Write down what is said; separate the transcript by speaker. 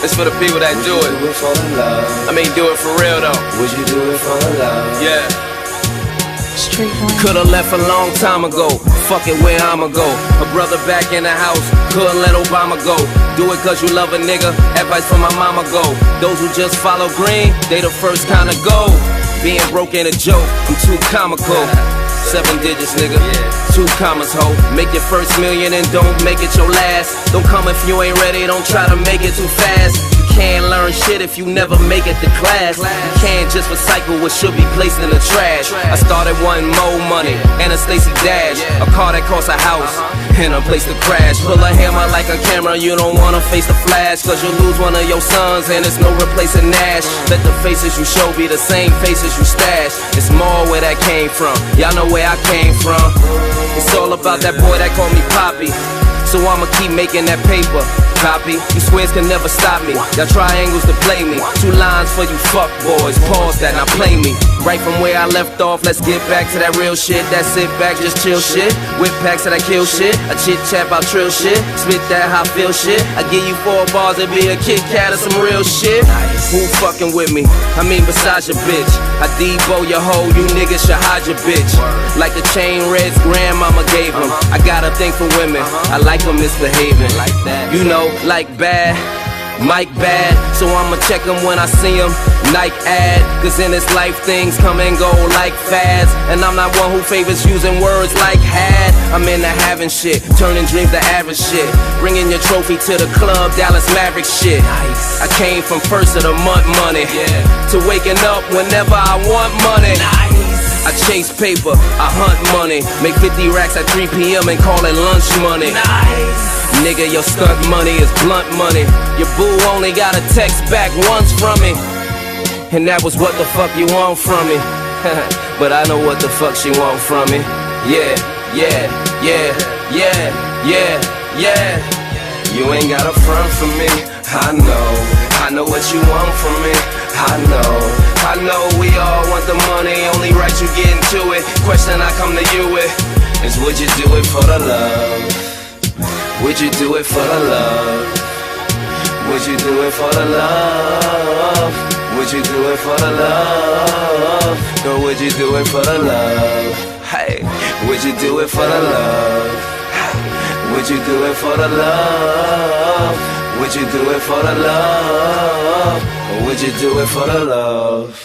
Speaker 1: It's for the people that do it.
Speaker 2: Would you do it for the love?
Speaker 1: I mean, do it for real though.
Speaker 2: Would you do it for the love?
Speaker 1: Yeah.
Speaker 3: Coulda
Speaker 1: left a long time ago. Fuck it, where I'ma go? A brother back in the house, couldn't let Obama go. Do it cause you love a nigga, advice from my mama go. Those who just follow green, they the first kind of go. Being broke ain't a joke, I'm too comical. 7 digits, nigga, 2 commas, ho. Make your first million and don't make it your last. Don't come if you ain't ready, don't try to make it too fast. You can't learn shit if you never make it to class. You can't just recycle what should be placed in the trash. I started wanting more money and a Stacy Dash, a car that costs a house and a place to crash. Pull a hammer like a camera, you don't wanna face the flash, cause you'll lose one of your sons and it's no replacing Nash. Let the faces you show be the same faces you stash. It's more where that came from, y'all know where I came from. It's all about that boy that called me Poppy, so I'ma keep making that paper. Copy, you squares can never stop me. Y'all triangles to play me. 2 lines for you fuck boys. Pause that, now play me. Right from where I left off, let's get back to that real shit. That sit back, just chill shit. Whip packs that I kill shit. I chit chat about trill shit. Spit that how I feel shit. I give you 4 bars, it be a Kit Kat or some real shit. Who fucking with me? I mean besides your bitch. I Debo your hoe, you niggas should hide your bitch. Like the chain Red's grandmama gave him. I got a thing for women, I like them misbehaving. You know, like bad, Mike bad, so I'ma check him when I see him. Nike ad, cause in this life things come and go like fads. And I'm not one who favors using words like had. I'm into having shit, turning dreams to average shit. Bringing your trophy to the club, Dallas Maverick shit. I came from first of the month money to waking up whenever I want money. I chase paper, I hunt money. Make 50 racks at 3 p.m. and call it lunch money. Nigga, your stunt money is blunt money. Your boo only got a text back once from me, and that was what the fuck you want from me. But I know what the fuck she want from me. Yeah, yeah, yeah, yeah, yeah, yeah. You ain't got a front for me. I know what you want from me. I know we all want the money. Only right you get into it. Question I come to you with is, would you do it for the love? Would you do it for the love? Would you do it for the love? Would you do it for the love? Or would you do it for the love? Hey, would you do it for the love? Would you do it for the love? Would you do it for the love? Or would you do it for the love?